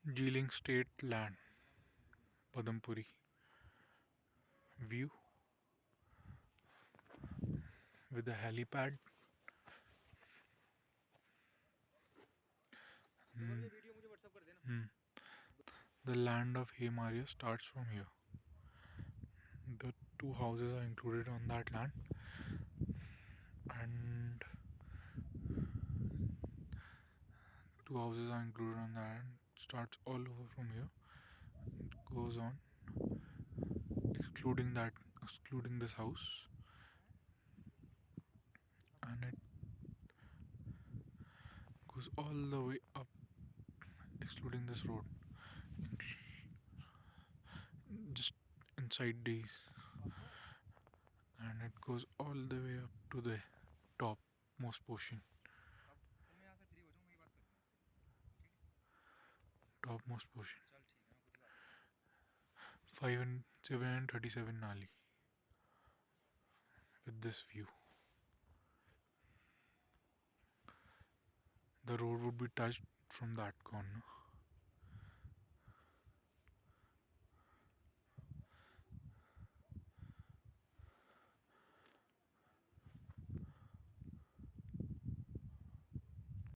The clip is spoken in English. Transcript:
Ziling State Land, Padampuri. View with a helipad. Hmm. The land of Himalaya starts from here. The two houses are included on that land, and two houses are included on that land. Starts all over from here, goes on, excluding this house, and it goes all the way up, excluding this road, just inside days, and it goes all the way up to the topmost portion. Topmost portion. 737 Nali with this view. The road would be touched from that corner.